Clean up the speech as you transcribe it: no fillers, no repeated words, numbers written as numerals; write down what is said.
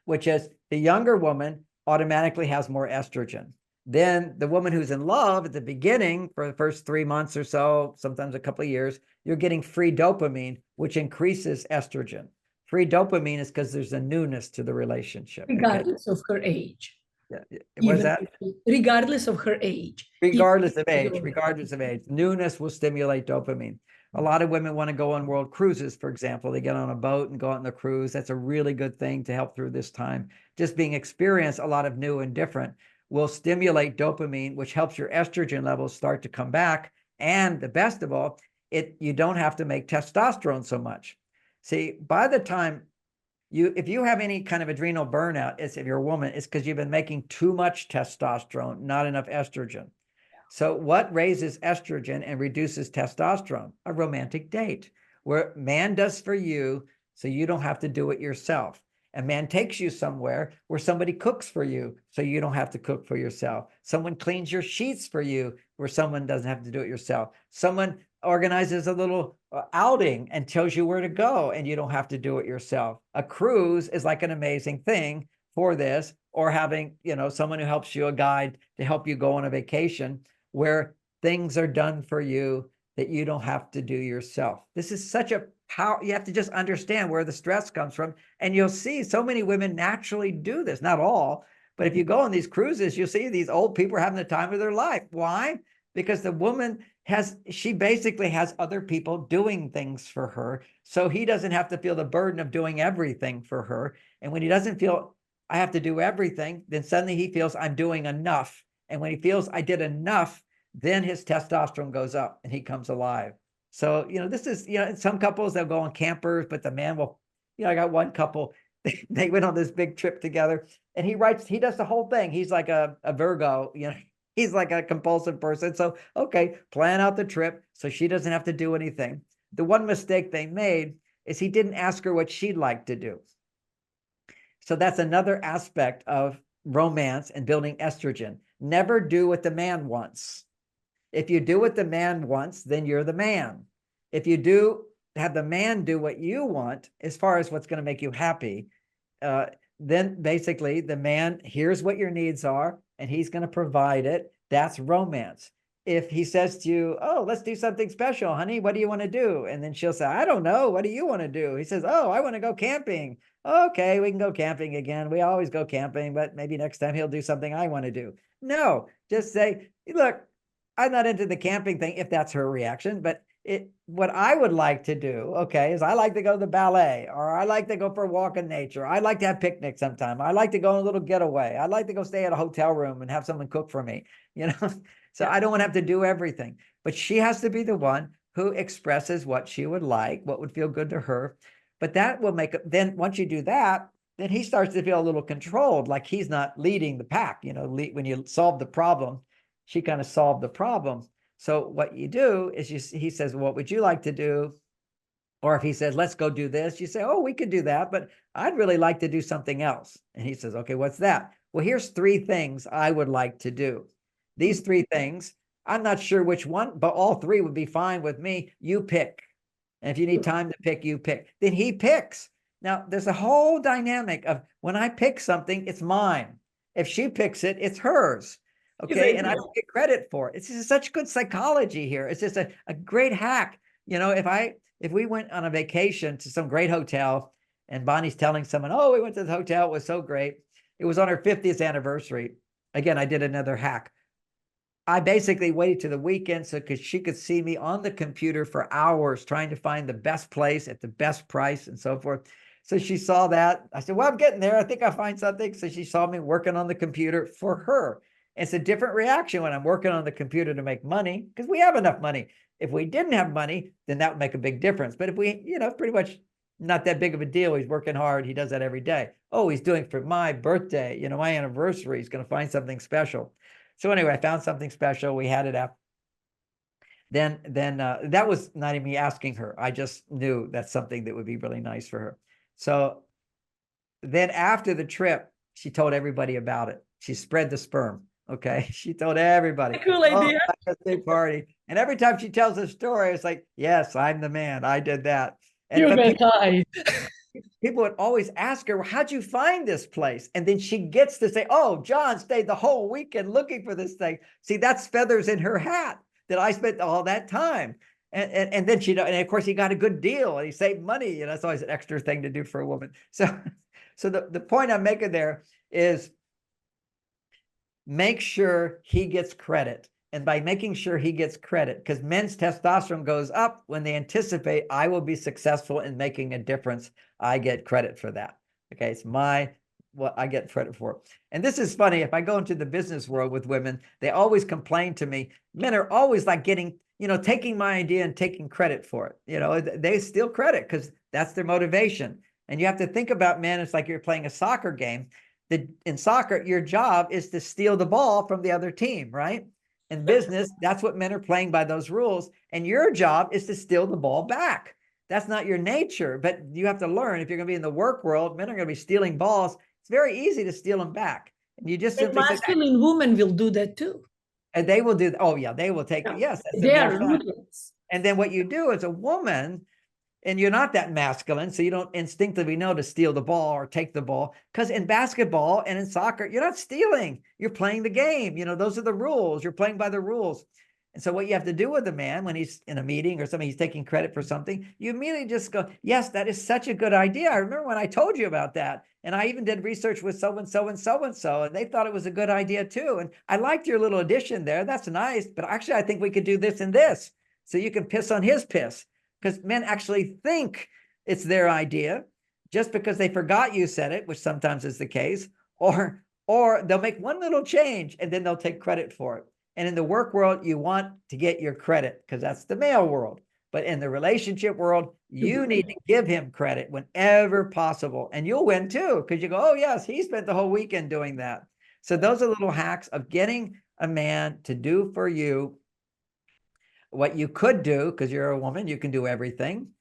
which is the younger woman automatically has more estrogen. Then the woman who's in love at the beginning for the first 3 months or so, sometimes a couple of years, you're getting free dopamine, which increases estrogen. Free dopamine is because there's a newness to the relationship. Regardless of her age. Yeah. What's Even that? regardless of her age. Regardless of age, newness will stimulate dopamine. A lot of women want to go on world cruises, for example. They get on a boat and go on the cruise. That's a really good thing to help through this time. Just being experienced a lot of new and different will stimulate dopamine, which helps your estrogen levels start to come back. And the best of all, you don't have to make testosterone so much. See, by the time if you have any kind of adrenal burnout, if you're a woman, it's because you've been making too much testosterone, not enough estrogen. So what raises estrogen and reduces testosterone? A romantic date, where man does for you so you don't have to do it yourself. A man takes you somewhere where somebody cooks for you so you don't have to cook for yourself. Someone cleans your sheets for you where someone doesn't have to do it yourself. Someone organizes a little outing and tells you where to go and you don't have to do it yourself. A cruise is like an amazing thing for this, or having, someone who helps you, a guide to help you go on a vacation where things are done for you that you don't have to do yourself. This is such a power. You have to just understand where the stress comes from. And you'll see so many women naturally do this, not all, but if you go on these cruises, you'll see these old people having the time of their life. Why? Because the woman she basically has other people doing things for her. So he doesn't have to feel the burden of doing everything for her. And when he doesn't feel I have to do everything, then suddenly he feels I'm doing enough. And when he feels I did enough, then his testosterone goes up and he comes alive. So, this is, in some couples, they'll go on campers, but the man will, I got one couple, they went on this big trip together and he does the whole thing. He's like a Virgo, he's like a compulsive person. So, okay, plan out the trip so she doesn't have to do anything. The one mistake they made is he didn't ask her what she'd like to do. So that's another aspect of romance and building estrogen. Never do what the man wants. If you do what the man wants, then you're the man. If you have the man do what you want, as far as what's going to make you happy, then basically the man hears what your needs are and he's going to provide it. That's romance. If he says to you, oh, let's do something special, honey, what do you want to do? And then she'll say, I don't know. What do you want to do? He says, oh, I want to go camping. Okay, we can go camping again. We always go camping, but maybe next time he'll do something I want to do. No, just say, look, I'm not into the camping thing, if that's her reaction, but what I would like to do, okay, is I like to go to the ballet, or I like to go for a walk in nature. I like to have picnics sometime. I like to go on a little getaway. I like to go stay at a hotel room and have someone cook for me, So I don't want to have to do everything, but she has to be the one who expresses what she would like, what would feel good to her. But that will then once you do that, then he starts to feel a little controlled, like he's not leading the pack. When you solve the problem, she kind of solved the problem. So what you do is he says, what would you like to do? Or if he says, let's go do this, you say, oh, we could do that, but I'd really like to do something else. And he says, okay, what's that? Well, here's 3 things I would like to do. These 3 things, I'm not sure which one, but all 3 would be fine with me. You pick. And if you need time to pick, you pick. Then he picks. Now, there's a whole dynamic of when I pick something, it's mine. If she picks it, it's hers. Okay. And I don't get credit for it. It's just such good psychology here. It's just a great hack. If we went on a vacation to some great hotel and Bonnie's telling someone, oh, we went to the hotel, it was so great. It was on her 50th anniversary. Again, I did another hack. I basically waited to the weekend because she could see me on the computer for hours trying to find the best place at the best price and so forth. So she saw that. I said, well, I'm getting there. I think I'll find something. So she saw me working on the computer for her. It's a different reaction when I'm working on the computer to make money because we have enough money. If we didn't have money, then that would make a big difference. But if we, pretty much not that big of a deal. He's working hard. He does that every day. Oh, he's doing for my birthday, my anniversary. He's going to find something special. So anyway, I found something special. We had it up. Then that was not even me asking her. I just knew that's something that would be really nice for her. So then after the trip, she told everybody about it. She spread the sperm. Okay. She told everybody. Cool idea. A big party. And every time she tells a story, it's like, yes, I'm the man. I did that. And You're the guy. people would always ask her, well, how'd you find this place? And then she gets to say, oh, John stayed the whole weekend looking for this thing. See, that's feathers in her hat that I spent all that time. And then she, and of course he got a good deal and he saved money. You know, it's always an extra thing to do for a woman. So the point I'm making there is make sure he gets credit. And by making sure he gets credit, because men's testosterone goes up when they anticipate I will be successful in making a difference. I get credit for that. Okay, it's what I get credit for. And this is funny. If I go into the business world with women, they always complain to me. Men are always like getting, taking my idea and taking credit for it. They steal credit because that's their motivation. And you have to think about men. It's like you're playing a soccer game. In soccer, your job is to steal the ball from the other team, right? In business, that's what men are playing by those rules. And your job is to steal the ball back. That's not your nature, but you have to learn. If you're going to be in the work world, men are going to be stealing balls. It's very easy to steal them back. And you just simply say, masculine women will do that too. and they will do, oh yeah, they will take, yes, that's They a are mere fact. ruthless. And then what you do as a woman, and you're not that masculine, so you don't instinctively know to steal the ball or take the ball. Because in basketball and in soccer, you're not stealing. You're playing the game. Those are the rules. You're playing by the rules. And so what you have to do with a man when he's in a meeting or something, he's taking credit for something, you immediately just go, yes, that is such a good idea. I remember when I told you about that. And I even did research with so-and-so and so-and-so, and they thought it was a good idea too. And I liked your little addition there. That's nice. But actually, I think we could do this and this. So you can piss on his piss. Because men actually think it's their idea just because they forgot you said it, which sometimes is the case, or they'll make one little change and then they'll take credit for it. And in the work world, you want to get your credit because that's the male world. But in the relationship world, you need to give him credit whenever possible. And you'll win too, because you go, oh, yes, he spent the whole weekend doing that. So those are little hacks of getting a man to do for you what you could do, because you're a woman, you can do everything.